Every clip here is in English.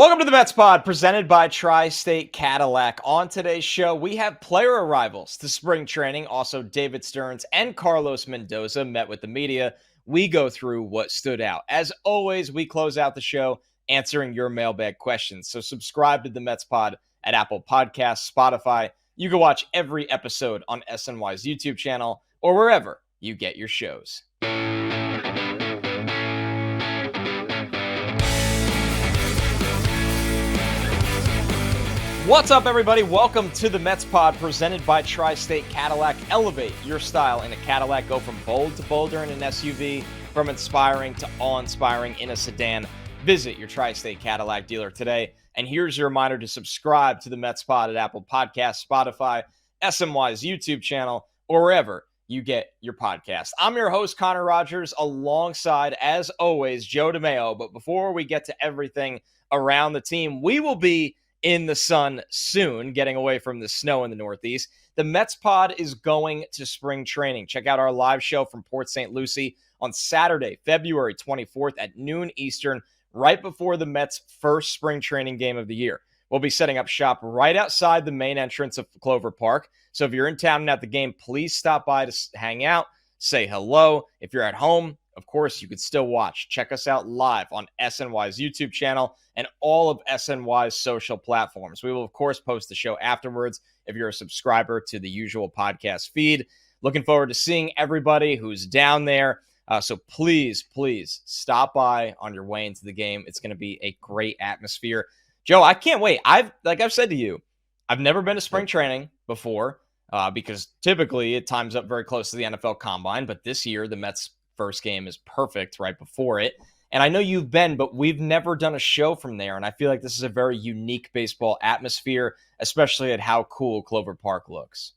Welcome to the Mets Pod, presented by Tri-State Cadillac. On today's show, we have player arrivals to spring training. Also, David Stearns and Carlos Mendoza met with the media. We go through what stood out. As always, we close out the show answering your mailbag questions. So subscribe to the Mets Pod at Apple Podcasts, Spotify. You can watch every episode on SNY's YouTube channel or wherever you get your shows. What's up, everybody? Welcome to the Mets Pod, presented by Tri-State Cadillac. Elevate your style in a Cadillac. Go from bold to bolder in an SUV, from inspiring to awe-inspiring in a sedan. Visit your Tri-State Cadillac dealer today. And here's your reminder to subscribe to the Mets Pod at Apple Podcasts, Spotify, SNY's YouTube channel, or wherever you get your podcast. I'm your host, Connor Rogers, alongside, as always, Joe DeMayo. But before we get to everything around the team, we will be in the sun soon, getting away from the snow in the Northeast. The Mets Pod is going to spring training. Check out our live show from Port St. Lucie on Saturday, February 24th at noon Eastern, right before the Mets' first spring training game of the year. We'll be setting up shop right outside the main entrance of Clover Park. So if you're in town and at the game, please stop by to hang out, say hello. If you're at home, of course, you could still watch. Check us out live on SNY's YouTube channel and all of SNY's social platforms. We will, of course, post the show afterwards if you're a subscriber to the usual podcast feed. Looking forward to seeing everybody who's down there. So please stop by on your way into the game. It's going to be a great atmosphere. Joe, I can't wait. I've said to you, I've never been to spring training before because typically it times up very close to the NFL Combine. But this year, the Mets' first game is perfect right before it. And I know you've been, but we've never done a show from there. And I feel like this is a very unique baseball atmosphere, especially at how cool Clover Park looks.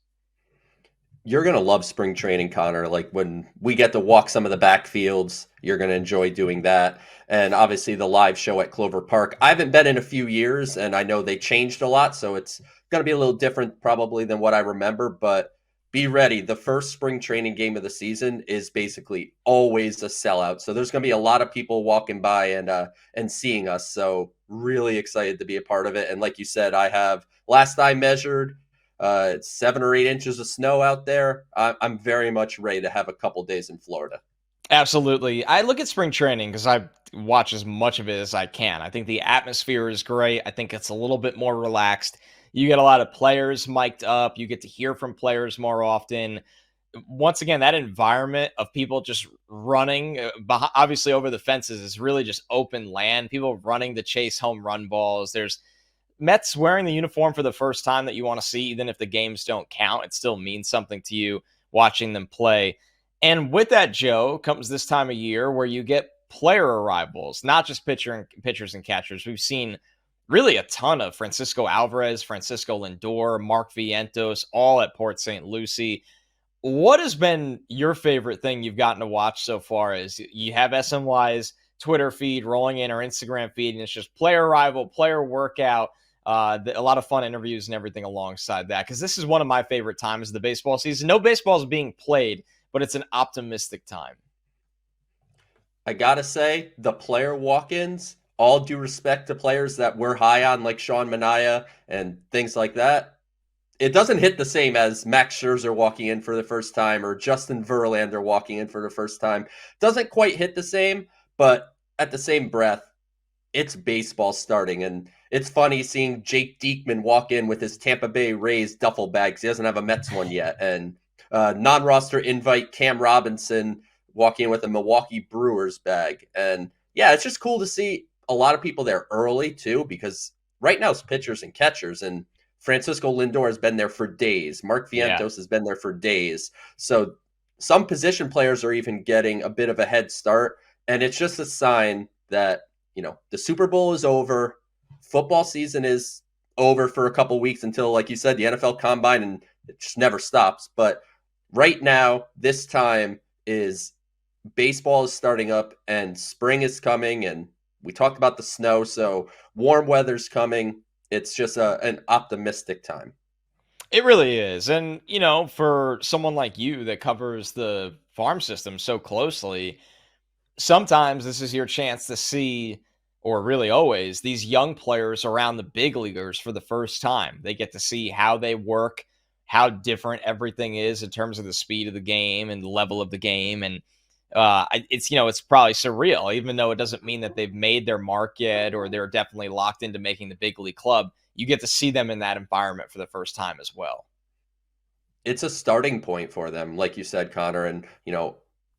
You're going to love spring training, Connor. Like when we get to walk some of the backfields, you're going to enjoy doing that. And obviously the live show at Clover Park. I haven't been in a few years, and I know they changed a lot. So it's going to be a little different probably than what I remember, but be ready. The first spring training game of the season is basically always a sellout. So there's going to be a lot of people walking by and seeing us. So really excited to be a part of it. And like you said, I have, last I measured, it's 7 or 8 inches of snow out there. I'm very much ready to have a couple days in Florida. Absolutely. I look at spring training because I watch as much of it as I can. I think the atmosphere is great. I think it's a little bit more relaxed. You get a lot of players mic'd up. You get to hear from players more often. Once again, that environment of people just running, obviously over the fences, is really just open land. People running to chase home run balls. There's Mets wearing the uniform for the first time that you want to see, even if the games don't count. It still means something to you watching them play. And with that, Joe, comes this time of year where you get player arrivals, not just pitchers and catchers. We've seen really a ton of Francisco Alvarez, Francisco Lindor, Mark Vientos, all at Port St. Lucie. What has been your favorite thing you've gotten to watch so far? As you have SNY's Twitter feed rolling in, or Instagram feed, and it's just player arrival, player workout, a lot of fun interviews and everything alongside that, because this is one of my favorite times of the baseball season. No baseball is being played, but it's an optimistic time. I got to say, the player walk-ins, all due respect to players that we're high on, like Sean Manaea and things like that, it doesn't hit the same as Max Scherzer walking in for the first time or Justin Verlander walking in for the first time. Doesn't quite hit the same, but at the same breath, it's baseball starting. And it's funny seeing Jake Diekman walk in with his Tampa Bay Rays duffel bag because he doesn't have a Mets one yet. And non-roster invite Cam Robinson walking in with a Milwaukee Brewers bag. And yeah, it's just cool to see a lot of people there early too, because right now it's pitchers and catchers, and Francisco Lindor has been there for days. Mark Vientos has been there for days. So some position players are even getting a bit of a head start, and it's just a sign that, you know, the Super Bowl is over. Football season is over for a couple weeks until, like you said, the NFL Combine, and it just never stops. But right now, this time is baseball is starting up and spring is coming, and we talked about the snow, so warm weather's coming. It's just an optimistic time. It really is. And, you know, for someone like you that covers the farm system so closely, sometimes this is your chance to see or really always, these young players around the big leaguers for the first time. They get to see how they work, how different everything is in terms of the speed of the game and the level of the game. And it's probably surreal, even though it doesn't mean that they've made their mark yet or they're definitely locked into making the big league club. You get to see them in that environment for the first time as well. It's a starting point for them, like you said, Connor. And,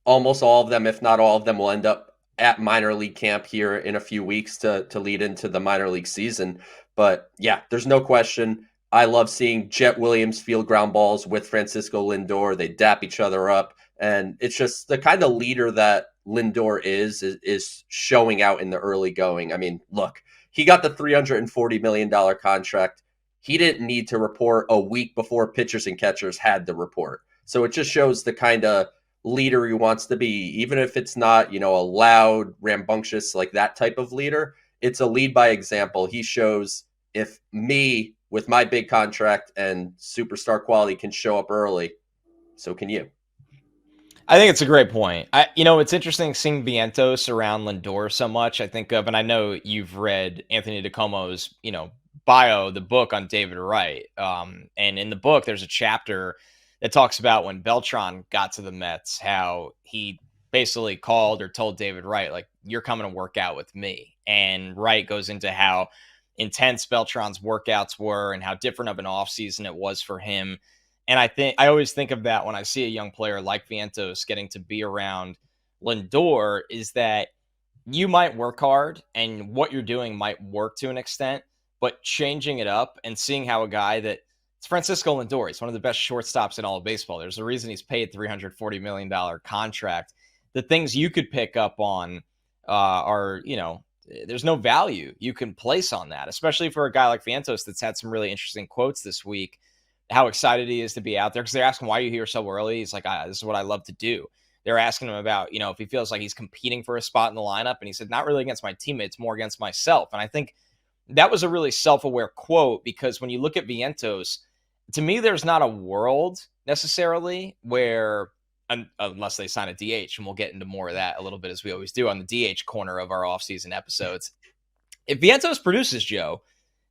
almost all of them, if not all of them, will end up at minor league camp here in a few weeks to lead into the minor league season. But yeah, there's no question. I love seeing Jet Williams field ground balls with Francisco Lindor. They dap each other up. And it's just the kind of leader that Lindor is showing out in the early going. I mean, look, he got the $340 million contract. He didn't need to report a week before pitchers and catchers had the report. So it just shows the kind of leader he wants to be, even if it's not, a loud, rambunctious, like that type of leader. It's a lead by example. He shows, if me with my big contract and superstar quality can show up early, so can you. I think it's a great point. It's interesting seeing Vientos around Lindor so much. I think of, and I know you've read Anthony DiComo's, bio, the book on David Wright. And in the book, there's a chapter that talks about when Beltran got to the Mets, how he basically called or told David Wright, like, you're coming to work out with me. And Wright goes into how intense Beltran's workouts were and how different of an offseason it was for him. And I always think of that when I see a young player like Vientos getting to be around Lindor, is that you might work hard and what you're doing might work to an extent, but changing it up and seeing how a guy that it's Francisco Lindor, he's one of the best shortstops in all of baseball. There's a reason he's paid $340 million contract. The things you could pick up on are, there's no value you can place on that, especially for a guy like Vientos that's had some really interesting quotes this week, how excited he is to be out there, because they're asking why you here so early. He's like, this is what I love to do. They're asking him about, if he feels like he's competing for a spot in the lineup. And he said, not really against my teammates, more against myself. And I think that was a really self-aware quote, because when you look at Vientos, to me, there's not a world necessarily where, unless they sign a DH, and we'll get into more of that a little bit as we always do on the DH corner of our offseason episodes. If Vientos produces, Joe,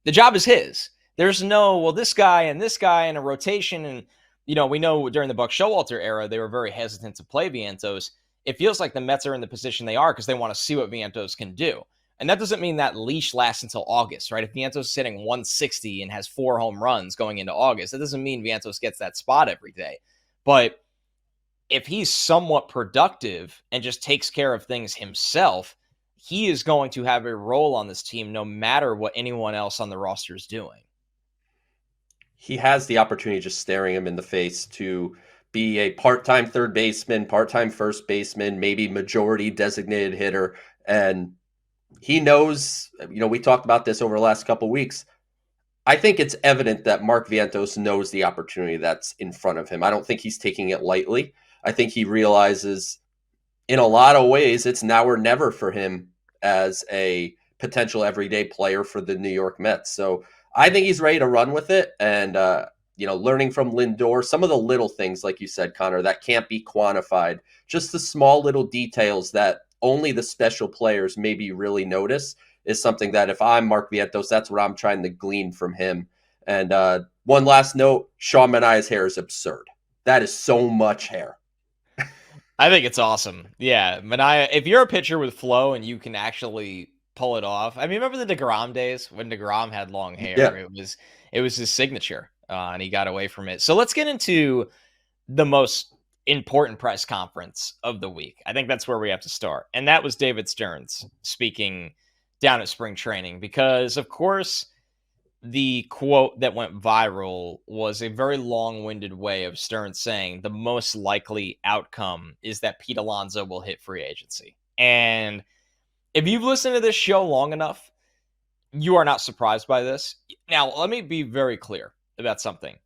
the job is his. There's no, well, this guy and a rotation. And, we know during the Buck Showalter era, they were very hesitant to play Vientos. It feels like the Mets are in the position they are because they want to see what Vientos can do. And that doesn't mean that leash lasts until August, right? If Vientos is hitting 160 and has 4 home runs going into August, that doesn't mean Vientos gets that spot every day. But if he's somewhat productive and just takes care of things himself, he is going to have a role on this team no matter what anyone else on the roster is doing. He has the opportunity, just staring him in the face, to be a part-time third baseman, part-time first baseman, maybe majority designated hitter. And he knows, we talked about this over the last couple of weeks. I think it's evident that Mark Vientos knows the opportunity that's in front of him. I don't think he's taking it lightly. I think he realizes in a lot of ways it's now or never for him as a potential everyday player for the New York Mets. So I think he's ready to run with it. And, learning from Lindor, some of the little things, like you said, Connor, that can't be quantified, just the small little details that only the special players maybe really notice, is something that if I'm Mark Vientos, that's what I'm trying to glean from him. And one last note, Sean Manaea's hair is absurd. That is so much hair. I think it's awesome. Yeah, Manaea, if you're a pitcher with flow and you can actually pull it off. I mean, remember the DeGrom days when DeGrom had long hair? Yeah. It was his signature, and he got away from it. So let's get into the most important press conference of the week. I think that's where we have to start. And that was David Stearns speaking down at spring training, because, of course, the quote that went viral was a very long-winded way of Stearns saying the most likely outcome is that Pete Alonso will hit free agency. And if you've listened to this show long enough, you are not surprised by this. Now, let me be very clear about something.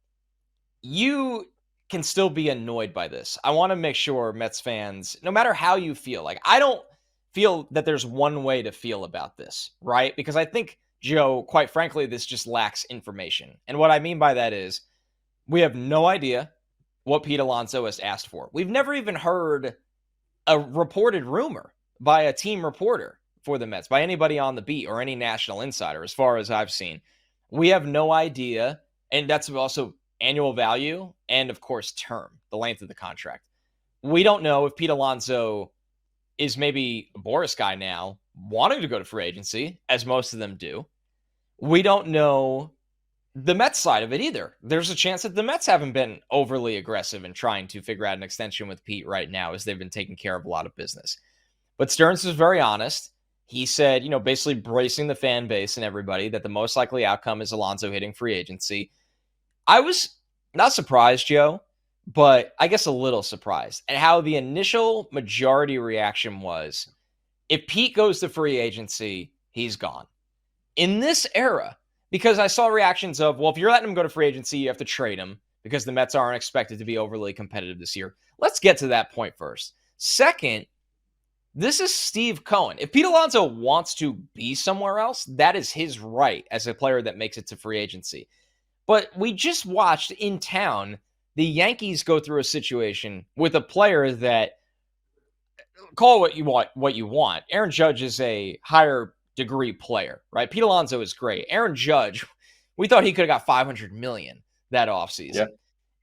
You can still be annoyed by this. I want to make sure Mets fans, no matter how you feel, like, I don't feel that there's one way to feel about this, right? Because I think, Joe, quite frankly, this just lacks information. And what I mean by that is we have no idea what Pete Alonso has asked for. We've never even heard a reported rumor by a team reporter for the Mets by anybody on the beat or any national insider, as far as I've seen. We have no idea, and that's also annual value and, of course, term, the length of the contract. We don't know if Pete Alonso is maybe a Boris guy now, wanting to go to free agency, as most of them do. We don't know the Mets side of it either. There's a chance that the Mets haven't been overly aggressive in trying to figure out an extension with Pete right now, as they've been taking care of a lot of business. But Stearns is very honest. He said, basically bracing the fan base and everybody that the most likely outcome is Alonso hitting free agency. I was not surprised, Joe, but I guess a little surprised at how the initial majority reaction was. If Pete goes to free agency, he's gone. In this era, because I saw reactions of, well, if you're letting him go to free agency, you have to trade him because the Mets aren't expected to be overly competitive this year. Let's get to that point first. Second, this is Steve Cohen. If Pete Alonso wants to be somewhere else, that is his right as a player that makes it to free agency. But we just watched in town the Yankees go through a situation with a player that, call it what you want. Aaron Judge is a higher degree player, right? Pete Alonso is great. Aaron Judge, we thought he could have got $500 million that offseason. Yeah.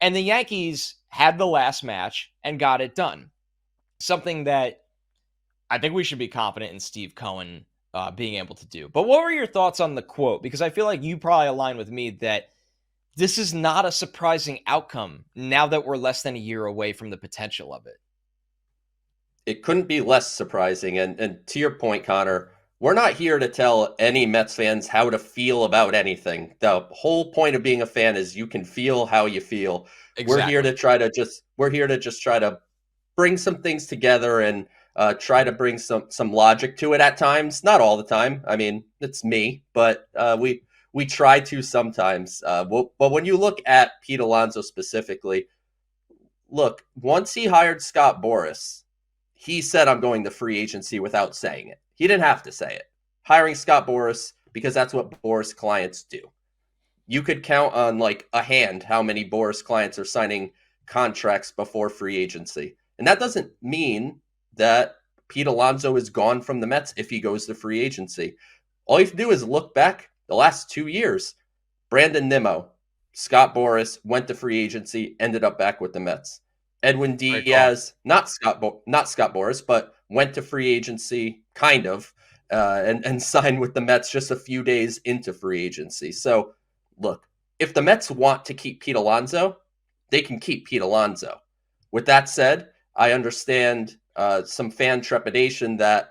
And the Yankees had the last match and got it done. Something that I think we should be confident in Steve Cohen being able to do. But what were your thoughts on the quote? Because I feel like you probably align with me that this is not a surprising outcome now that we're less than a year away from the potential of it. It couldn't be less surprising. And to your point, Connor, we're not here to tell any Mets fans how to feel about anything. The whole point of being a fan is you can feel how you feel. Exactly. We're here to just try to bring some things together and try to bring some logic to it at times. Not all the time. I mean, it's me, but we try to sometimes. But when you look at Pete Alonso specifically, look, once he hired Scott Boras, he said, I'm going to free agency without saying it. He didn't have to say it. Hiring Scott Boras, because that's what Boras clients do. You could count on like a hand how many Boras clients are signing contracts before free agency. And that doesn't mean that Pete Alonso is gone from the Mets if he goes to free agency. All you have to do is look back the last 2 years. Brandon Nimmo, Scott Boras went to free agency, ended up back with the Mets. Edwin Diaz, not Scott Boras, but went to free agency, kind of, and signed with the Mets just a few days into free agency. So, look, if the Mets want to keep Pete Alonso, they can keep Pete Alonso. With that said, I understand some fan trepidation that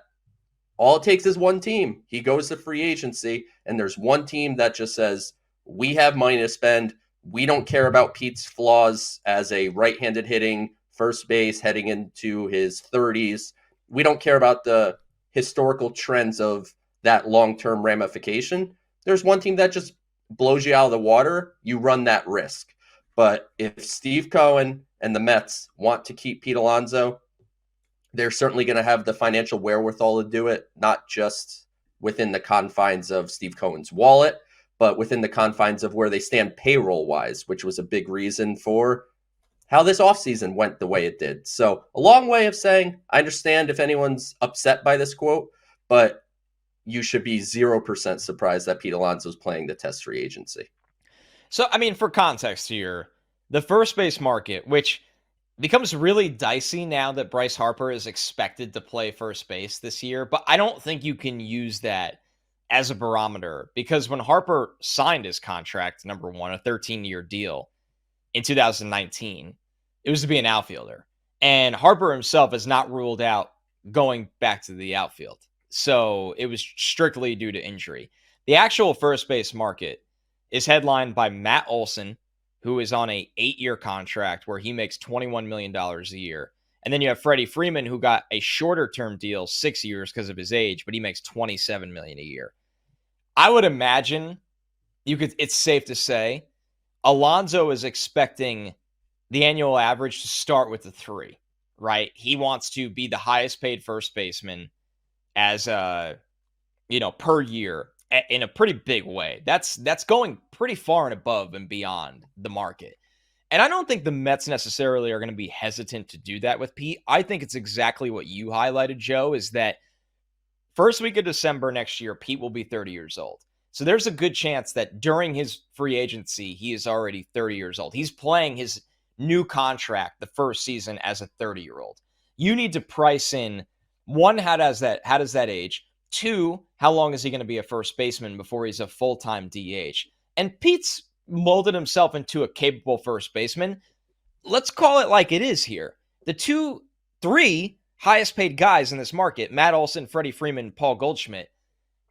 all it takes is one team. He goes to free agency, and there's one team that just says, we have money to spend. We don't care about Pete's flaws as a right-handed hitting first base heading into his 30s. We don't care about the historical trends of that long-term ramification. There's one team that just blows you out of the water. You run that risk. But if Steve Cohen and the Mets want to keep Pete Alonso, they're certainly going to have the financial wherewithal to do it, not just within the confines of Steve Cohen's wallet, but within the confines of where they stand payroll-wise, which was a big reason for how this offseason went the way it did. So a long way of saying, I understand if anyone's upset by this quote, but you should be 0% surprised that Pete Alonso's playing the test free agency. So, I mean, for context here, the first base market, which becomes really dicey now that Bryce Harper is expected to play first base this year, but I don't think you can use that as a barometer, because when Harper signed his contract, number one, a 13-year deal in 2019, it was to be an outfielder. And Harper himself has not ruled out going back to the outfield. So it was strictly due to injury. The actual first base market is headlined by Matt Olson, who is on a 8-year contract where he makes $21 million a year. And then you have Freddie Freeman, who got a shorter term deal, 6 years because of his age, but he makes $27 million a year. I would imagine it's safe to say Alonso is expecting the annual average to start with a 3, right? He wants to be the highest paid first baseman as per year in a pretty big way. That's going pretty far and above and beyond the market. And I don't think the Mets necessarily are going to be hesitant to do that with Pete. I think it's exactly what you highlighted, Joe, is that First week of December next year, Pete will be 30 years old. So there's a good chance that during his free agency, he is already 30 years old. He's playing his new contract the first season as a 30-year-old. You need to price in, one, how does that age? Two, how long is he going to be a first baseman before he's a full-time DH? And Pete's molded himself into a capable first baseman. Let's call it like it is here. The three highest paid guys in this market, Matt Olson, Freddie Freeman, Paul Goldschmidt,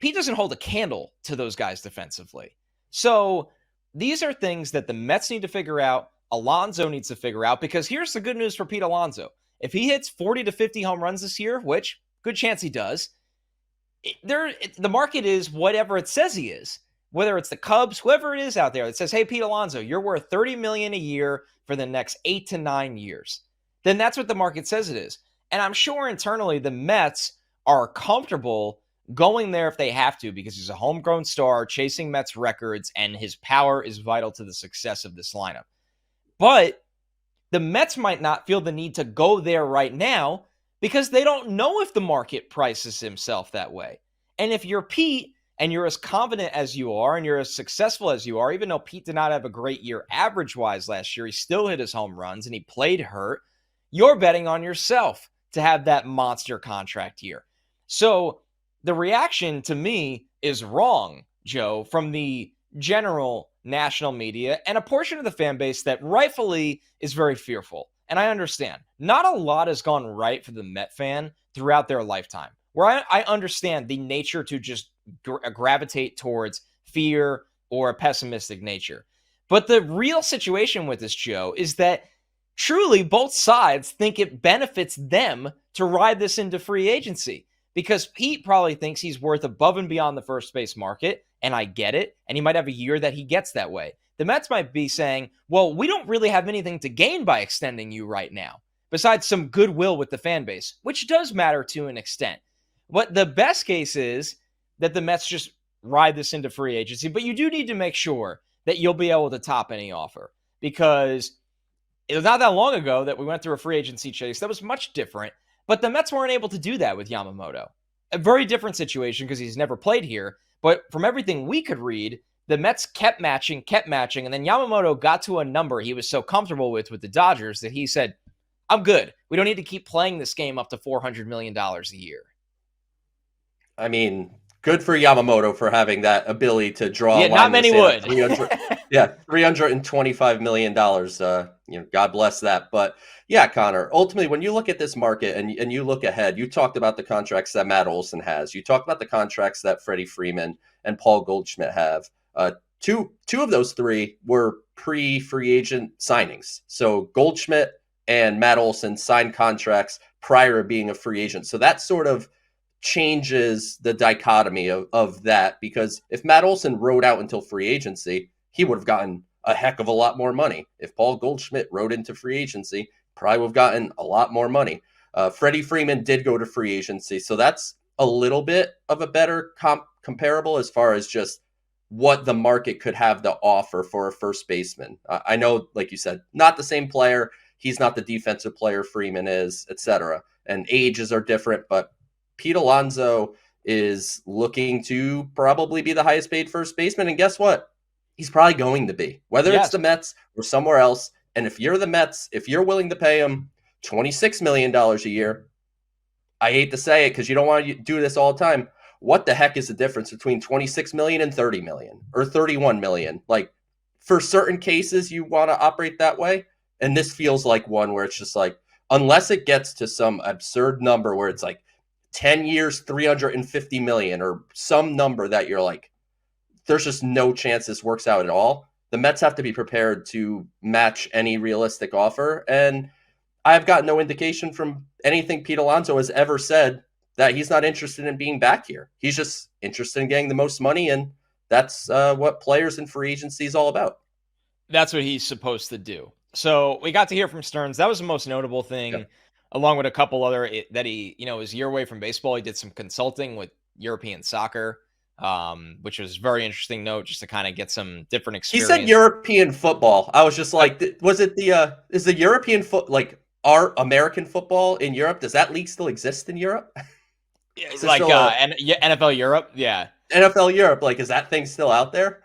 Pete doesn't hold a candle to those guys defensively. So these are things that the Mets need to figure out. Alonso needs to figure out, because here's the good news for Pete Alonso. If he hits 40 to 50 home runs this year, which good chance he does, the market is whatever it says he is. Whether it's the Cubs, whoever it is out there that says, hey, Pete Alonso, you're worth $30 million a year for the next 8 to 9 years. Then that's what the market says it is. And I'm sure internally the Mets are comfortable going there if they have to, because he's a homegrown star chasing Mets records and his power is vital to the success of this lineup. But the Mets might not feel the need to go there right now because they don't know if the market prices himself that way. And if you're Pete and you're as confident as you are and you're as successful as you are, even though Pete did not have a great year average-wise last year, he still hit his home runs and he played hurt, you're betting on yourself to have that monster contract year. So the reaction to me is wrong, Joe, from the general national media and a portion of the fan base that rightfully is very fearful. And I understand. Not a lot has gone right for the Met fan throughout their lifetime, where I understand the nature to just gravitate towards fear or a pessimistic nature. But the real situation with this, Joe, is that truly both sides think it benefits them to ride this into free agency, because Pete probably thinks he's worth above and beyond the first base market, and I get it, and he might have a year that he gets that way. The Mets might be saying, well, we don't really have anything to gain by extending you right now, besides some goodwill with the fan base, which does matter to an extent. But the best case is that the Mets just ride this into free agency, but you do need to make sure that you'll be able to top any offer, because it was not that long ago that we went through a free agency chase that was much different, but the Mets weren't able to do that with Yamamoto. A very different situation because he's never played here, but from everything we could read, the Mets kept matching, and then Yamamoto got to a number he was so comfortable with the Dodgers that he said, I'm good. We don't need to keep playing this game up to $400 million a year. I mean, good for Yamamoto for having that ability to draw. Yeah, not many would. $325 million. God bless that. But yeah, Connor, ultimately, when you look at this market and you look ahead, you talked about the contracts that Matt Olson has. You talked about the contracts that Freddie Freeman and Paul Goldschmidt have. Two of those three were pre-free agent signings. So Goldschmidt and Matt Olson signed contracts prior to being a free agent. So that sort of changes the dichotomy of that, because if Matt Olson rode out until free agency, he would have gotten a heck of a lot more money. If Paul Goldschmidt rode into free agency, probably would have gotten a lot more money. Freddie Freeman did go to free agency, so that's a little bit of a better comparable as far as just what the market could have to offer for a first baseman. I know, like you said, not the same player. He's not the defensive player Freeman is, etc. And ages are different, but Pete Alonso is looking to probably be the highest paid first baseman. And guess what? He's probably going to be, whether it's the Mets or somewhere else. And if you're the Mets, if you're willing to pay him $26 million a year, I hate to say it because you don't want to do this all the time. What the heck is the difference between $26 million and $30 million or $31 million? Like, for certain cases, you want to operate that way. And this feels like one where it's just like, unless it gets to some absurd number where it's like 10 years, 350 million or some number that you're like, there's just no chance this works out at all. The Mets have to be prepared to match any realistic offer. And I've got no indication from anything Pete Alonso has ever said that he's not interested in being back here. He's just interested in getting the most money. And that's what players in free agency is all about. That's what he's supposed to do. So we got to hear from Stearns. That was the most notable thing. Yeah. Along with a couple other that he, was a year away from baseball. He did some consulting with European soccer, which was a very interesting note just to kind of get some different experience. He said European football. I was just like, was it is the European our American football in Europe? Does that league still exist in Europe? Is there Like still a and yeah, NFL Europe, yeah. NFL Europe? Like, is that thing still out there?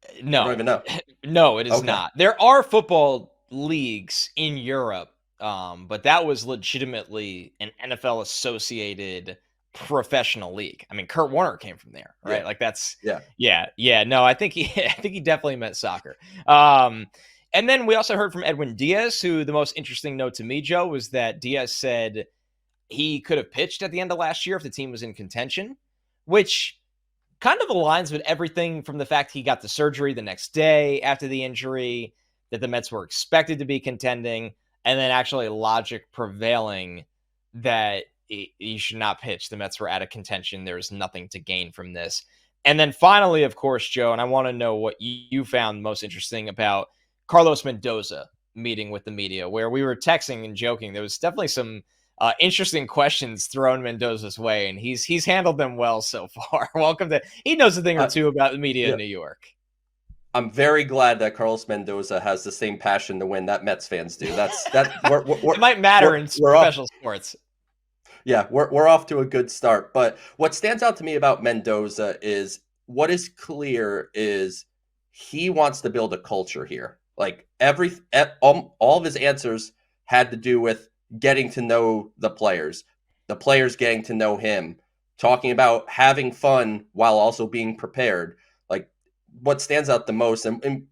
I don't No, even know. no, it is Okay. not. There are football leagues in Europe, but that was legitimately an NFL associated professional league. I mean, Kurt Warner came from there, Yeah. right? Like that's Yeah. yeah, yeah. No, I think he, I think he definitely meant soccer. Um, and then we also heard from Edwin Diaz, who the most interesting note to me, Joe, was that Diaz said he could have pitched at the end of last year if the team was in contention, which kind of aligns with everything from the fact he got the surgery the next day after the injury, that the Mets were expected to be contending, and then actually logic prevailing that he should not pitch. The Mets were out of contention. There's nothing to gain from this. And then finally, of course, Joe, and I want to know what you found most interesting about Carlos Mendoza meeting with the media, where we were texting and joking. There was definitely some interesting questions thrown Mendoza's way, and he's handled them well so far. Welcome to he knows a thing or two about the media in Yeah. New York. I'm very glad that Carlos Mendoza has the same passion to win that Mets fans do. It might matter in we're off. professional sports. Yeah, we're off to a good start. But what stands out to me about Mendoza is what is clear is he wants to build a culture here. Like all of his answers had to do with getting to know the players getting to know him, talking about having fun while also being prepared. Like what stands out the most, and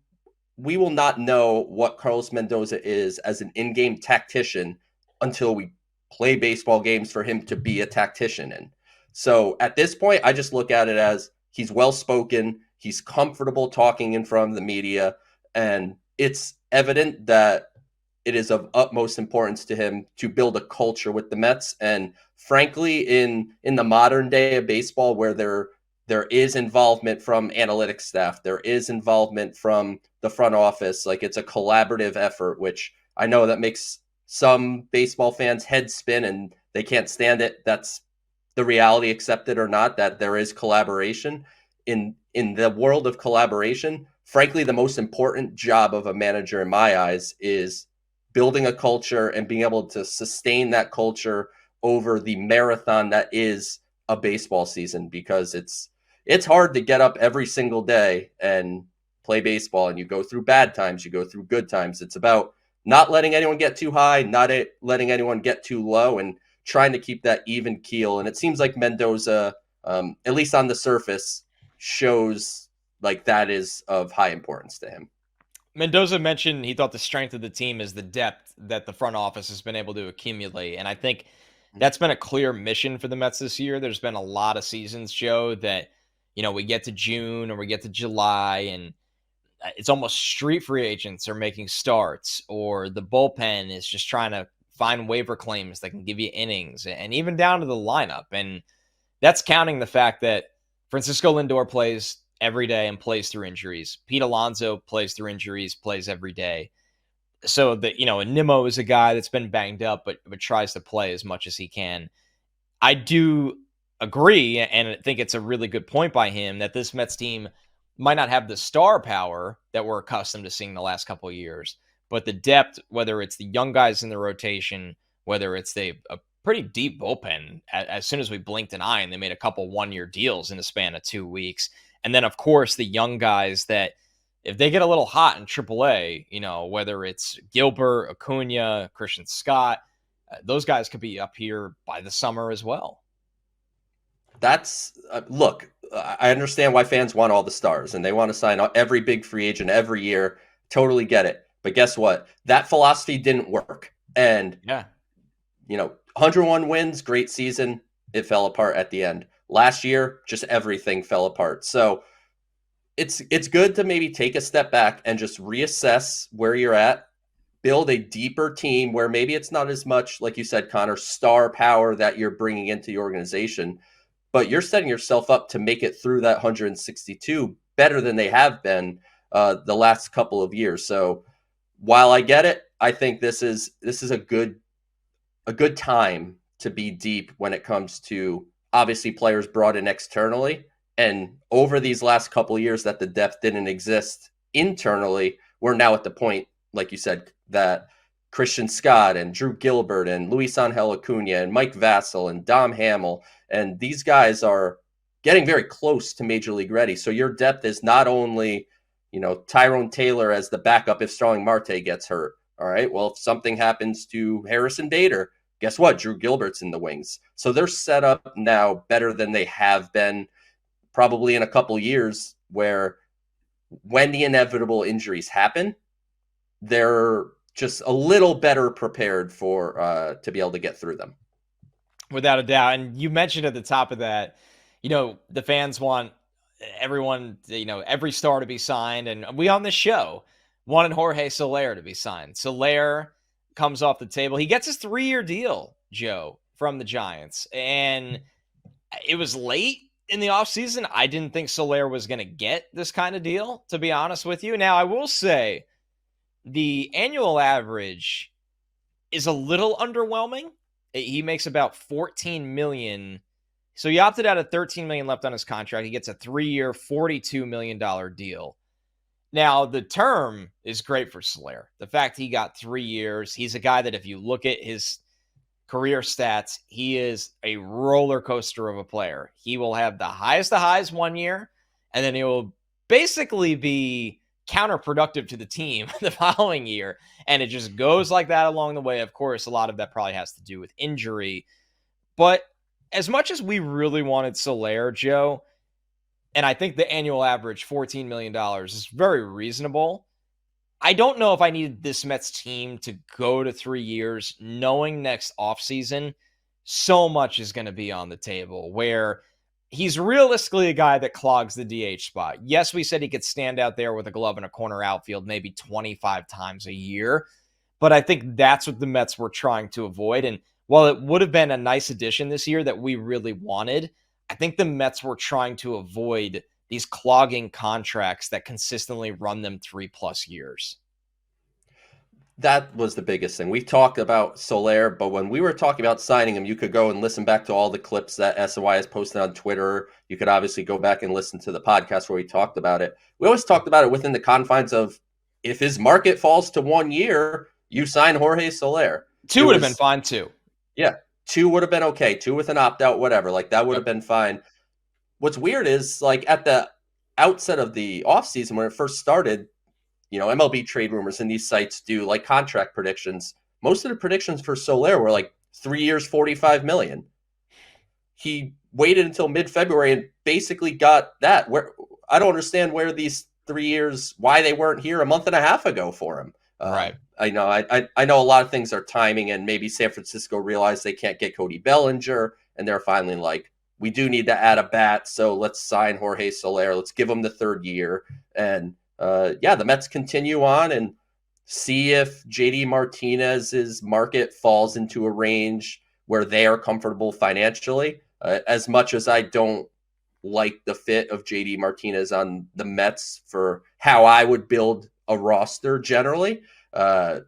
we will not know what Carlos Mendoza is as an in-game tactician until we play baseball games for him to be a tactician in. So at this point, I just look at it as he's well spoken, he's comfortable talking in front of the media, and it's evident that it is of utmost importance to him to build a culture with the Mets. And frankly, in the modern day of baseball, where there is involvement from analytics staff, there is involvement from the front office, like it's a collaborative effort, which I know that makes some baseball fans head spin and they can't stand it. That's the reality, accept it or not, that there is collaboration. In the world of collaboration, frankly, the most important job of a manager in my eyes is building a culture and being able to sustain that culture over the marathon that is a baseball season, because it's hard to get up every single day and play baseball, and you go through bad times, you go through good times. It's about not letting anyone get too high, not letting anyone get too low, and trying to keep that even keel. And it seems like Mendoza, at least on the surface, shows like that is of high importance to him. Mendoza mentioned he thought the strength of the team is the depth that the front office has been able to accumulate. And I think that's been a clear mission for the Mets this year. There's been a lot of seasons, Joe, that, we get to June or we get to July and it's almost street free agents are making starts, or the bullpen is just trying to find waiver claims that can give you innings, and even down to the lineup. And that's counting the fact that Francisco Lindor plays every day and plays through injuries. Pete Alonso plays through injuries, plays every day. So that, and Nimmo is a guy that's been banged up, but tries to play as much as he can. I do agree, and I think it's a really good point by him, that this Mets team might not have the star power that we're accustomed to seeing the last couple of years, but the depth, whether it's the young guys in the rotation, whether it's a pretty deep bullpen. As soon as we blinked an eye, and they made a couple one-year deals in the span of 2 weeks. And then, of course, the young guys that if they get a little hot in AAA, whether it's Gilbert, Acuna, Christian Scott, those guys could be up here by the summer as well. That's look, I understand why fans want all the stars and they want to sign every big free agent every year. Totally get it. But guess what? That philosophy didn't work. And, Yeah. 101 wins, great season. It fell apart at the end. Last year, just everything fell apart. So it's good to maybe take a step back and just reassess where you're at, build a deeper team where maybe it's not as much, like you said, Connor, star power that you're bringing into the organization, but you're setting yourself up to make it through that 162 better than they have been the last couple of years. So while I get it, I think this is a good time to be deep when it comes to obviously players brought in externally. And over these last couple of years that the depth didn't exist internally, we're now at the point, like you said, that Christian Scott and Drew Gilbert and Luis Angel Acuna and Mike Vassell and Dom Hamill. And these guys are getting very close to major league ready. So your depth is not only, Tyrone Taylor as the backup if Starling Marte gets hurt. All right. Well, if something happens to Harrison Bader, guess what? Drew Gilbert's in the wings. So they're set up now better than they have been probably in a couple years, where when the inevitable injuries happen, they're just a little better prepared for to be able to get through them. Without a doubt. And you mentioned at the top of that, the fans want everyone, every star to be signed. And we on this show wanted Jorge Soler to be signed. Soler comes off the table. He gets his 3-year deal, Joe, from the Giants. And it was late in the offseason. I didn't think Soler was going to get this kind of deal, to be honest with you. Now, I will say the annual average is a little underwhelming. He makes about $14 million. So he opted out of $13 million left on his contract. He gets a 3-year, $42 million deal. Now, the term is great for Soler. The fact he got 3 years, he's a guy that if you look at his career stats, he is a roller coaster of a player. He will have the highest of highs 1 year, and then he will basically be counterproductive to the team the following year. And it just goes like that along the way. Of course, a lot of that probably has to do with injury. But as much as we really wanted Soler, Joe, and I think the annual average, $14 million, is very reasonable, I don't know if I needed this Mets team to go to 3 years, knowing next offseason so much is going to be on the table, where he's realistically a guy that clogs the DH spot. Yes, we said he could stand out there with a glove in a corner outfield maybe 25 times a year, but I think that's what the Mets were trying to avoid. And while it would have been a nice addition this year that we really wanted, I think the Mets were trying to avoid these clogging contracts that consistently run them 3+ years. That was the biggest thing. We talked about Soler, but when we were talking about signing him, you could go and listen back to all the clips that SNY has posted on Twitter. You could obviously go back and listen to the podcast where we talked about it. We always talked about it within the confines of, if his market falls to 1 year, you sign Jorge Soler. 2 would have been fine too. Yeah, 2 would have been okay. 2 with an opt-out, whatever. Like, that would have been fine. What's weird is, like, at the outset of the offseason when it first started, MLB trade rumors and these sites do like contract predictions. Most of the predictions for Soler were like 3 years, $45 million. He waited until mid-February and basically got that. Where I don't understand where these 3 years, why they weren't here a month and a half ago for him. Right. I know a lot of things are timing, and maybe San Francisco realized they can't get Cody Bellinger, and they're finally like, we do need to add a bat, so let's sign Jorge Soler. Let's give him the 3rd year. And the Mets continue on and see if JD Martinez's market falls into a range where they are comfortable financially. As much as I don't like the fit of JD Martinez on the Mets for how I would build a roster generally, I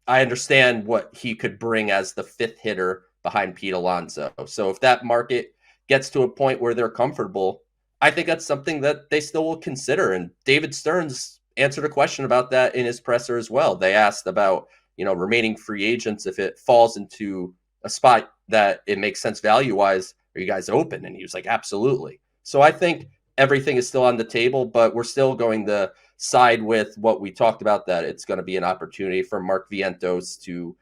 understand what he could bring as the 5th hitter behind Pete Alonso. So if that market gets to a point where they're comfortable, I think that's something that they still will consider. And David Stearns answered a question about that in his presser as well. They asked about, remaining free agents. If it falls into a spot that it makes sense value-wise, are you guys open? And he was like, absolutely. So I think everything is still on the table, but we're still going to side with what we talked about, that it's going to be an opportunity for Mark Vientos to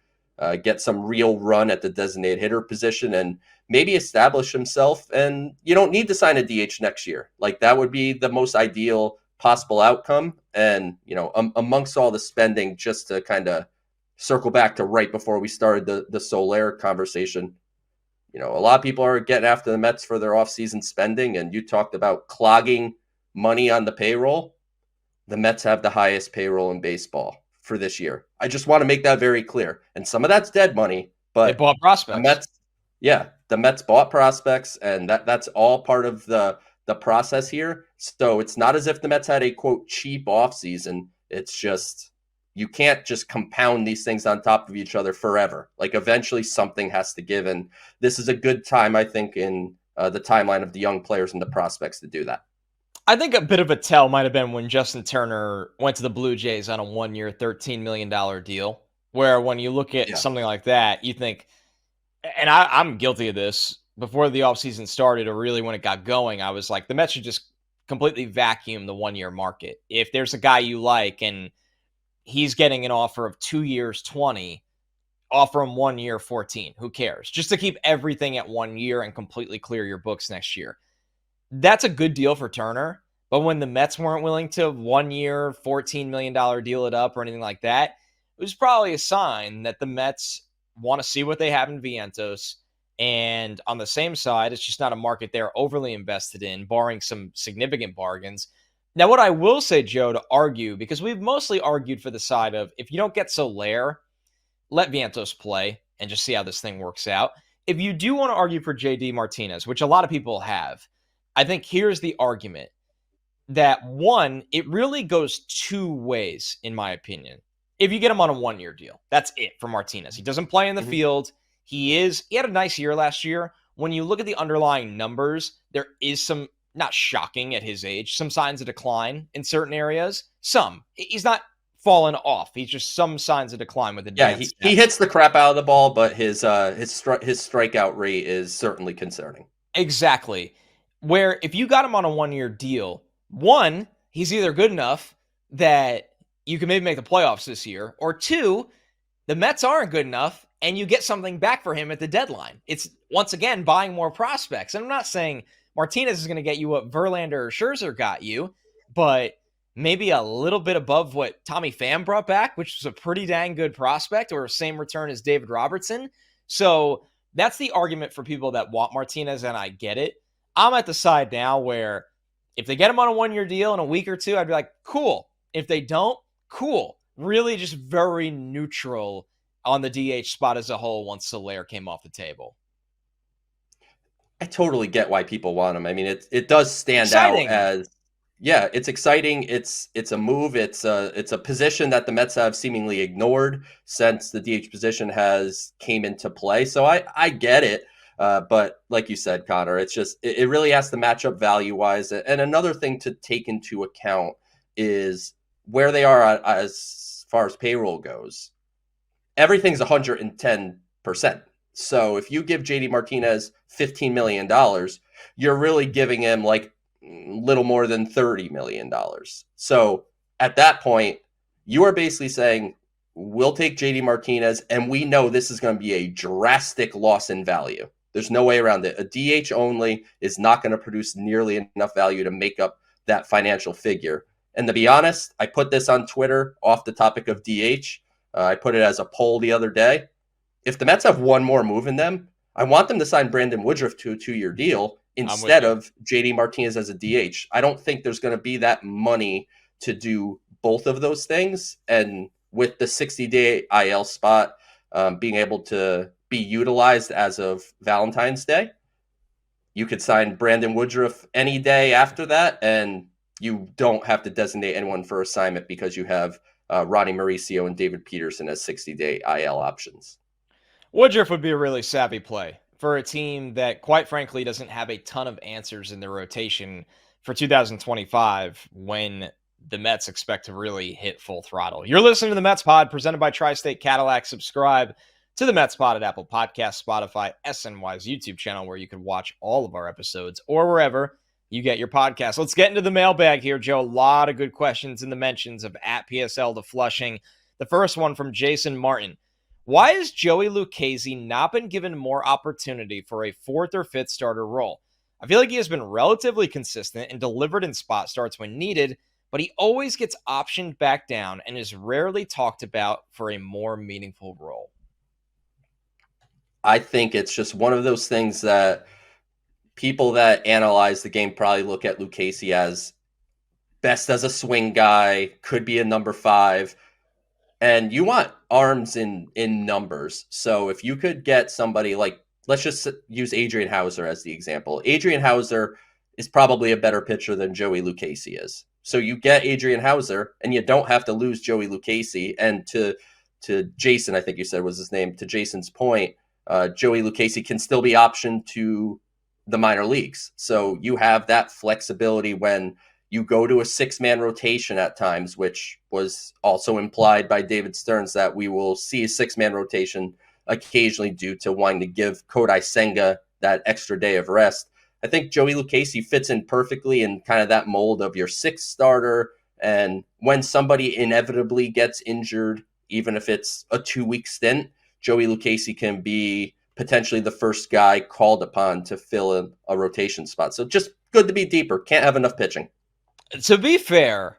get some real run at the designated hitter position and maybe establish himself. And you don't need to sign a DH next year. Like, that would be the most ideal possible outcome. And, amongst all the spending, just to kind of circle back to right before we started the Soler conversation, a lot of people are getting after the Mets for their offseason spending. And you talked about clogging money on the payroll. The Mets have the highest payroll in baseball for this year. I just want to make that very clear. And some of that's dead money, but they bought prospects. The Mets bought prospects, and that's all part of the process here. So it's not as if the Mets had a, quote, cheap offseason. It's just, you can't just compound these things on top of each other forever. Like, eventually something has to give. And this is a good time, I think, in the timeline of the young players and the prospects to do that. I think a bit of a tell might have been when Justin Turner went to the Blue Jays on a 1-year, $13 million deal. where when you look at Yeah. something like that, you think, and I'm guilty of this, before the offseason started or really when it got going, I was like, the Mets should just completely vacuum the 1-year market. If there's a guy you like and he's getting an offer of 2 years, 20, offer him 1 year, 14. Who cares? Just to keep everything at 1 year and completely clear your books next year. That's a good deal for Turner. But when the Mets weren't willing to 1 year, $14 million deal it up or anything like that, it was probably a sign that the Mets want to see what they have in Vientos. And on the same side, it's just not a market they're overly invested in, barring some significant bargains. Now, what I will say, Joe, to argue, because we've mostly argued for the side of if you don't get Soler, let Vientos play and just see how this thing works out. If you do want to argue for JD Martinez, which a lot of people have, I think here's the argument that one, it really goes two ways, in my opinion. If you get him on a 1-year deal, that's it for Martinez. He doesn't play in the field. He had a nice year last year. When you look at the underlying numbers, there is some, not shocking at his age, some signs of decline in certain areas. Some. He's not fallen off. He's just some signs of decline with advanced. Yeah, he hits the crap out of the ball, but his strikeout rate is certainly concerning. Exactly. Where if you got him on a 1-year deal, one, he's either good enough that you can maybe make the playoffs this year, or two, the Mets aren't good enough and you get something back for him at the deadline. It's, once again, buying more prospects. And I'm not saying Martinez is going to get you what Verlander or Scherzer got you, but maybe a little bit above what Tommy Pham brought back, which was a pretty dang good prospect, or same return as David Robertson. So that's the argument for people that want Martinez, and I get it. I'm at the side now where if they get him on a 1-year deal in a week or two, I'd be like, cool. If they don't, cool. Really just very neutral on the DH spot as a whole once Soler came off the table. I totally get why people want him. I mean, it does stand Exciting. out as, yeah, it's exciting. It's a move. It's a position that the Mets have seemingly ignored since the DH position has came into play. So I get it. But like you said, Connor, it's just it really has to match up value wise. And another thing to take into account is where they are as far as payroll goes. Everything's 110%. So if you give JD Martinez $15 million, you're really giving him like little more than $30 million. So at that point, you are basically saying, we'll take JD Martinez, and we know this is going to be a drastic loss in value. There's no way around it. A DH only is not going to produce nearly enough value to make up that financial figure. And to be honest, I put this on Twitter off the topic of DH. I put it as a poll the other day. If the Mets have one more move in them, I want them to sign Brandon Woodruff to a 2-year deal instead of JD Martinez as a DH. I don't think there's going to be that money to do both of those things. And with the 60-day IL spot being able to be utilized as of Valentine's Day, you could sign Brandon Woodruff any day after that, and you don't have to designate anyone for assignment because you have Ronnie Mauricio and David Peterson as 60-day IL options. Woodruff would be a really savvy play for a team that, quite frankly, doesn't have a ton of answers in their rotation for 2025 when the Mets expect to really hit full throttle. You're listening to the Mets Pod, presented by Tri-State Cadillac. Subscribe to the Mets Pod at Apple Podcasts, Spotify, SNY's YouTube channel, where you can watch all of our episodes, or wherever you get your podcasts. Let's get into the mailbag here, Joe. A lot of good questions in the mentions of at PSL to Flushing. The first one from Jason Martin. Why has Joey Lucchesi not been given more opportunity for a 4th or 5th starter role? I feel like he has been relatively consistent and delivered in spot starts when needed, but he always gets optioned back down and is rarely talked about for a more meaningful role. I think it's just one of those things that people that analyze the game probably look at Lucchesi as best as a swing guy, could be a number 5. And you want arms in numbers. So if you could get somebody like, let's just use Adrian Hauser as the example. Adrian Hauser is probably a better pitcher than Joey Lucchesi is. So you get Adrian Hauser, and you don't have to lose Joey Lucchesi. And to Jason, I think you said was his name, to Jason's point, Joey Lucchesi can still be optioned to the minor leagues. So you have that flexibility when You go to a 6-man rotation at times, which was also implied by David Stearns that we will see a 6-man rotation occasionally due to wanting to give Kodai Senga that extra day of rest. I think Joey Lucchesi fits in perfectly in kind of that mold of your 6th starter. And when somebody inevitably gets injured, even if it's a 2-week stint, Joey Lucchesi can be potentially the first guy called upon to fill a rotation spot. So just good to be deeper. Can't have enough pitching. To be fair,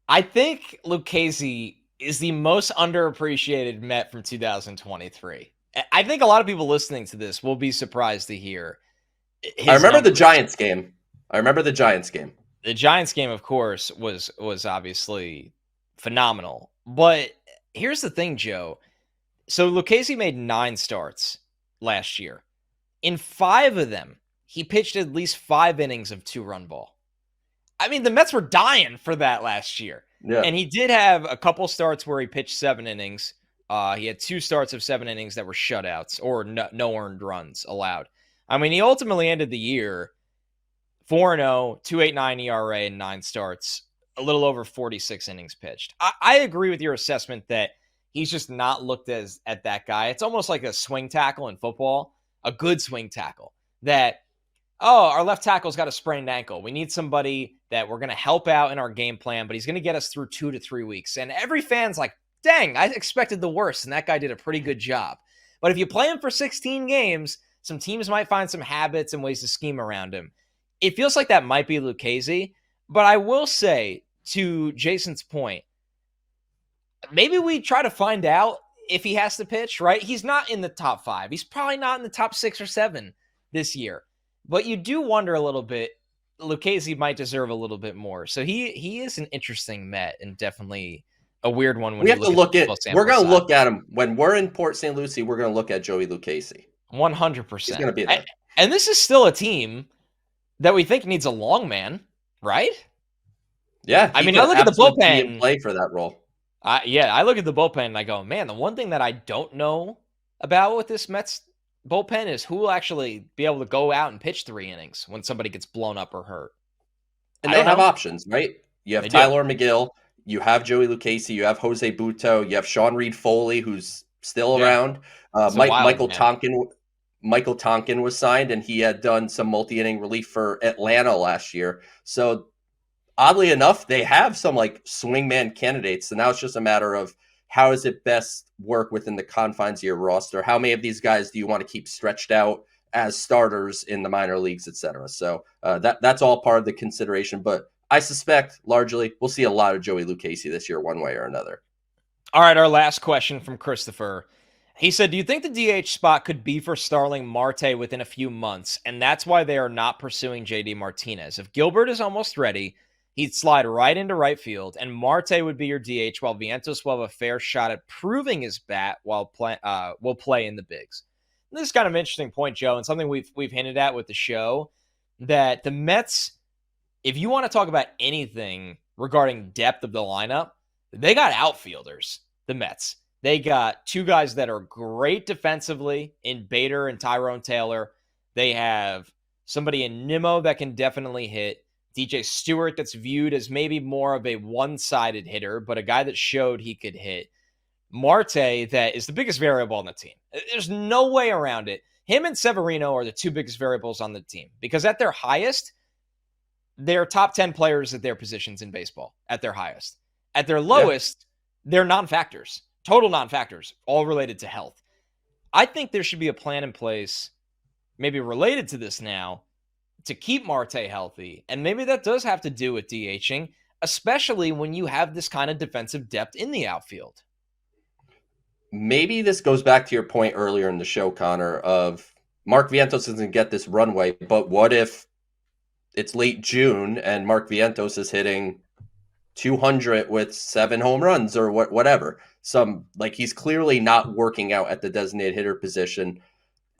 I think Lucchesi is the most underappreciated Met from 2023. I think a lot of people listening to this will be surprised to hear his I remember numbers. the Giants game. The Giants game, of course, was obviously phenomenal. But here's the thing, Joe. So Lucchesi made 9 starts last year. In 5 of them, he pitched at least 5 innings of 2-run ball. I mean, the Mets were dying for that last year. Yeah. And he did have a couple starts where he pitched 7 innings. He had 2 starts of 7 innings that were shutouts or no earned runs allowed. I mean, he ultimately ended the year 4-0, 2.89 ERA, and 9 starts, a little over 46 innings pitched. I agree with your assessment that he's just not looked at that guy. It's almost like a swing tackle in football, a good swing tackle that, our left tackle's got a sprained ankle. We need somebody that we're going to help out in our game plan, but he's going to get us through 2 to 3 weeks. And every fan's like, dang, I expected the worst, and that guy did a pretty good job. But if you play him for 16 games, some teams might find some habits and ways to scheme around him. It feels like that might be Lucchesi, but I will say, to Jason's point, maybe we try to find out if he has to pitch, right? He's not in the top 5. He's probably not in the top 6 or 7 this year. But you do wonder a little bit, Lucchesi might deserve a little bit more. So he is an interesting Met and definitely a weird one. We're going to look at him. When we're in Port St. Lucie, we're going to look at Joey Lucchesi. 100%. He's going to be there. And this is still a team that we think needs a long man, right? Yeah. I mean, I look at the bullpen. Play for that role. I look at the bullpen and I go, man, the one thing that I don't know about with this Mets bullpen is who will actually be able to go out and pitch 3 innings when somebody gets blown up or hurt. And they have options, right? You have Tyler McGill, you have Joey Lucchesi, you have Jose Butto, you have Sean Reed Foley, who's still around. Michael Tonkin was signed, and he had done some multi-inning relief for Atlanta last year. So oddly enough, they have some like swingman candidates. So now it's just a matter of how does it best work within the confines of your roster? How many of these guys do you want to keep stretched out as starters in the minor leagues, et cetera? So that's all part of the consideration. But I suspect largely we'll see a lot of Joey Lucchesi this year, one way or another. All right, our last question from Christopher. He said, do you think the DH spot could be for Starling Marte within a few months, and that's why they are not pursuing JD Martinez? If Gilbert is almost ready, he'd slide right into right field, and Marte would be your DH, while Vientos will have a fair shot at proving his bat while will play in the bigs. And this is kind of an interesting point, Joe, and something we've hinted at with the show, that the Mets, if you want to talk about anything regarding depth of the lineup, they got outfielders, the Mets. They got 2 guys that are great defensively in Bader and Tyrone Taylor. They have somebody in Nimmo that can definitely hit. DJ Stewart that's viewed as maybe more of a one-sided hitter, but a guy that showed he could hit. Marte, that is the biggest variable on the team. There's no way around it. Him and Severino are the 2 biggest variables on the team because at their highest, they're top 10 players at their positions in baseball at their highest. At their lowest, they're non-factors, total non-factors, all related to health. I think there should be a plan in place, maybe related to this now, to keep Marte healthy. And maybe that does have to do with DHing, especially when you have this kind of defensive depth in the outfield. Maybe this goes back to your point earlier in the show, Connor, of Mark Vientos doesn't get this runway, but what if it's late June and Mark Vientos is hitting 200 with 7 home runs or whatever? He's clearly not working out at the designated hitter position.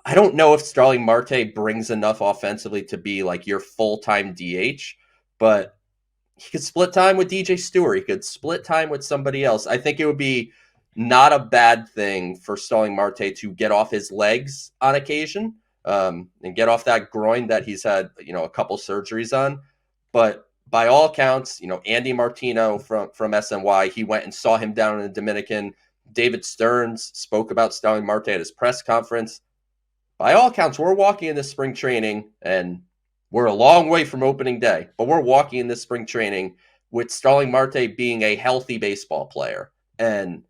I don't know if Starling Marte brings enough offensively to be like your full-time DH, but he could split time with DJ Stewart. He could split time with somebody else. I think it would be not a bad thing for Starling Marte to get off his legs on occasion and get off that groin that he's had, a couple surgeries on. But by all accounts, Andy Martino from SNY, he went and saw him down in the Dominican. David Stearns spoke about Starling Marte at his press conference. By all accounts, we're walking into spring training, and we're a long way from opening day, but we're walking in this spring training with Starling Marte being a healthy baseball player. And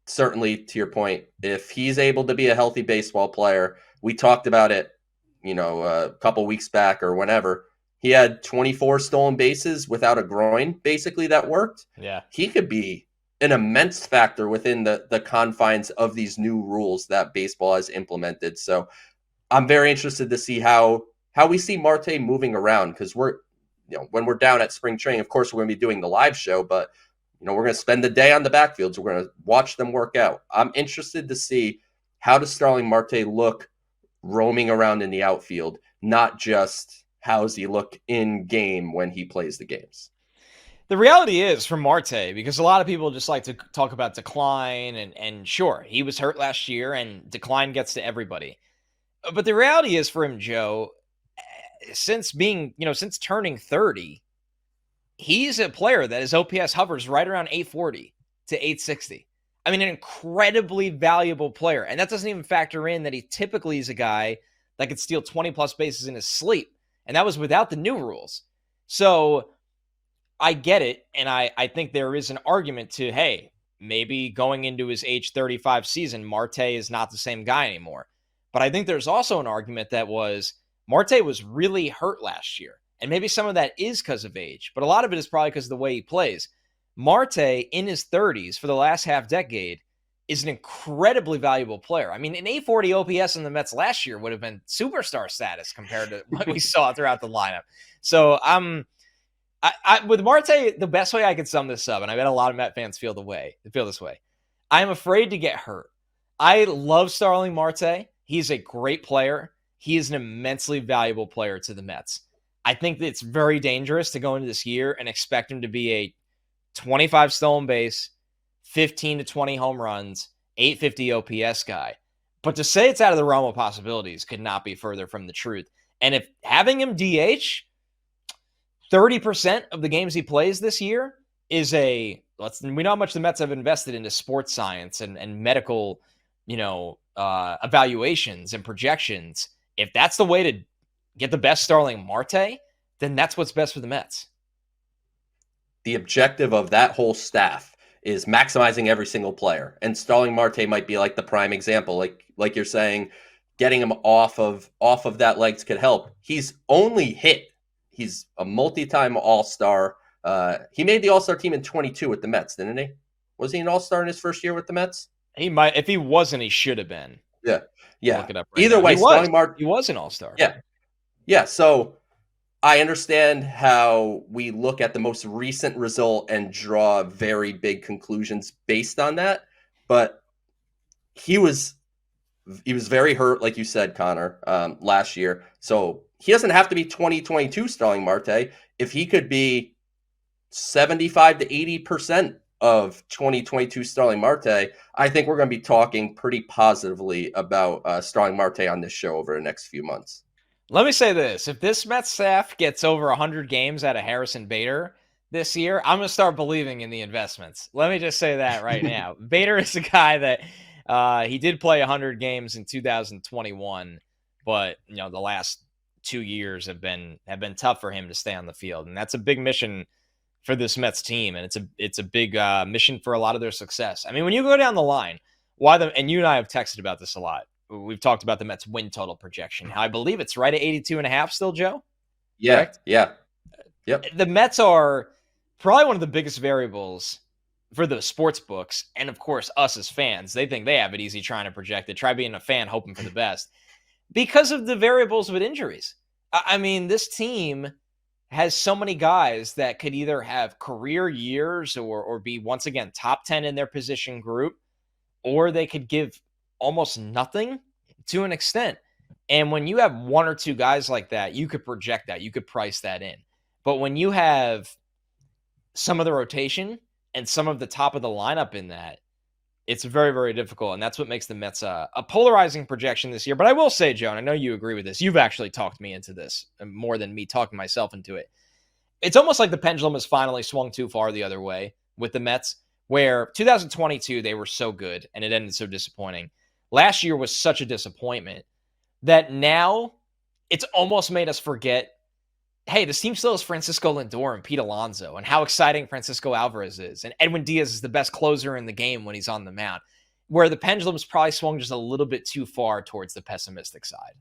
certainly, to your point, if he's able to be a healthy baseball player, we talked about it, a couple weeks back or whenever. He had 24 stolen bases without a groin, basically, that worked. Yeah. He could be an immense factor within the confines of these new rules that baseball has implemented. So I'm very interested to see how we see Marte moving around, because we're, when we're down at spring training, of course, we're going to be doing the live show, but, we're going to spend the day on the backfields. We're going to watch them work out. I'm interested to see how does Starling Marte look roaming around in the outfield, not just how does he look in game when he plays the games. The reality is for Marte, because a lot of people just like to talk about decline, and sure, he was hurt last year and decline gets to everybody. But the reality is for him, Joe, since turning 30, he's a player that his OPS hovers right around 840 to 860. I mean, an incredibly valuable player. And that doesn't even factor in that he typically is a guy that could steal 20 plus bases in his sleep. And that was without the new rules. So I get it. And I think there is an argument to, hey, maybe going into his age 35 season, Marte is not the same guy anymore. But I think there's also an argument that Marte was really hurt last year. And maybe some of that is because of age, but a lot of it is probably because of the way he plays. Marte, in his 30s, for the last half decade, is an incredibly valuable player. I mean, an 840 OPS in the Mets last year would have been superstar status compared to what we saw throughout the lineup. So with Marte, the best way I could sum this up, and I bet a lot of Met fans feel this way, I'm afraid to get hurt. I love Starling Marte. He's a great player. He is an immensely valuable player to the Mets. I think that it's very dangerous to go into this year and expect him to be a 25 stolen base, 15 to 20 home runs, 850 OPS guy. But to say it's out of the realm of possibilities could not be further from the truth. And if having him DH 30% of the games he plays this year is we know how much the Mets have invested into sports science and medical, evaluations and projections. If that's the way to get the best Starling Marte, then that's what's best for the Mets. The objective of that whole staff is maximizing every single player. And Starling Marte might be like the prime example. Like you're saying, getting him off of that legs could help. He's only hit. He's a multi-time All-Star. He made the All-Star team in 22 with the Mets, didn't he? Was he an All-Star in his first year with the Mets? He might. If he wasn't, he should have been. Yeah. Look it up Either way, Starling Marte. He was an All-Star. Yeah. So I understand how we look at the most recent result and draw very big conclusions based on that. But he was very hurt, like you said, Connor, last year. So he doesn't have to be 2022 Starling Marte. If he could be 75 to 80% of 2022 Starling Marte, I think we're going to be talking pretty positively about Starling Marte on this show over the next few months. Let me say this. If this Mets staff gets over 100 games out of Harrison Bader this year, I'm going to start believing in the investments. Let me just say that right now. Bader is a guy that he did play 100 games in 2021, but the last 2 years have been tough for him to stay on the field. And that's a big mission for this Mets team. And it's a big mission for a lot of their success. I mean, when you go down the line, and you and I have texted about this a lot. We've talked about the Mets win total projection. I believe it's right at 82.5 still, Joe? Yeah. Correct? Yeah. Yep. The Mets are probably one of the biggest variables for the sports books. And of course, us as fans, they think they have it easy trying to project it. Try being a fan, hoping for the best because of the variables with injuries. I mean, this team has so many guys that could either have career years or be once again top 10 in their position group, or they could give almost nothing to an extent. And when you have one or two guys like that, you could project that, you could price that in. But when you have some of the rotation and some of the top of the lineup in that, it's very, very difficult. And that's what makes the Mets a polarizing projection this year. But I will say, Joe, and I know you agree with this, you've actually talked me into this more than me talking myself into it. it's almost like the pendulum has finally swung too far the other way with the Mets, where 2022, they were so good and it ended so disappointing. Last year was such a disappointment that now it's almost made us forget, hey, this team still has Francisco Lindor and Pete Alonso, and how exciting Francisco Alvarez is. And Edwin Diaz is the best closer in the game when he's on the mound, where the pendulum's probably swung just a little bit too far towards the pessimistic side.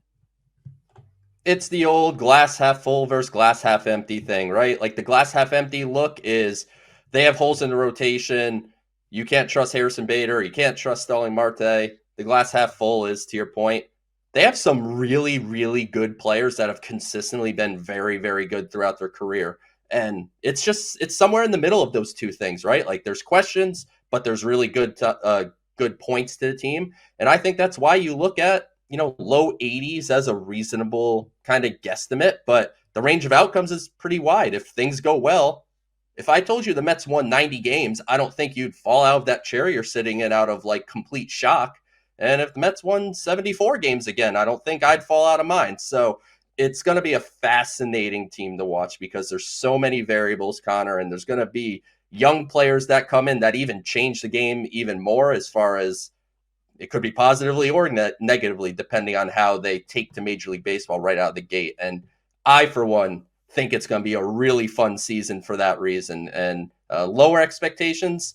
It's the old glass half full versus glass half empty thing, right? Like the glass half empty look is they have holes in the rotation. You can't trust Harrison Bader. You can't trust Starling Marte. The glass half full is, to your point, they have some really, really good players that have consistently been very, very good throughout their career. And it's somewhere in the middle of those two things, right? Like there's questions, but there's really good points to the team. And I think that's why you look at, low 80s as a reasonable kind of guesstimate, but the range of outcomes is pretty wide. If things go well, if I told you the Mets won 90 games, I don't think you'd fall out of that chair you're sitting in out of like complete shock. And if the Mets won 74 games again, I don't think I'd fall out of mine. So it's going to be a fascinating team to watch because there's so many variables, Connor, and there's going to be young players that come in that even change the game even more, as far as it could be positively or negatively, depending on how they take to Major League Baseball right out of the gate. And I, for one, think it's going to be a really fun season for that reason. And lower expectations,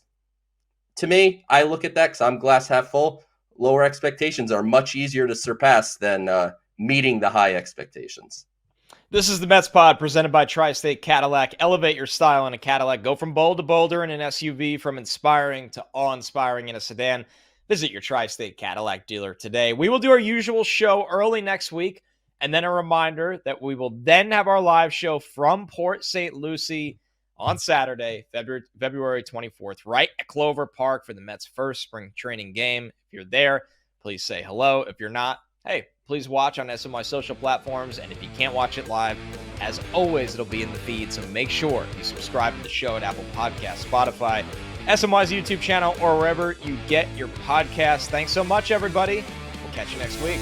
to me, I look at that because I'm glass half full. Lower expectations are much easier to surpass than meeting the high expectations. This is the Mets Pod presented by Tri-State Cadillac. Elevate your style in a Cadillac. Go from bold to bolder in an SUV, from inspiring to awe-inspiring in a sedan. Visit your Tri-State Cadillac dealer today. We will do our usual show early next week, and then a reminder that we will then have our live show from Port St. Lucie on Saturday, February 24th, right at Clover Park for the Mets' first spring training game. If you're there, please say hello. If you're not, hey, please watch on SNY social platforms. And if you can't watch it live, as always, it'll be in the feed. So make sure you subscribe to the show at Apple Podcasts, Spotify, SNY's YouTube channel, or wherever you get your podcasts. Thanks so much, everybody. We'll catch you next week.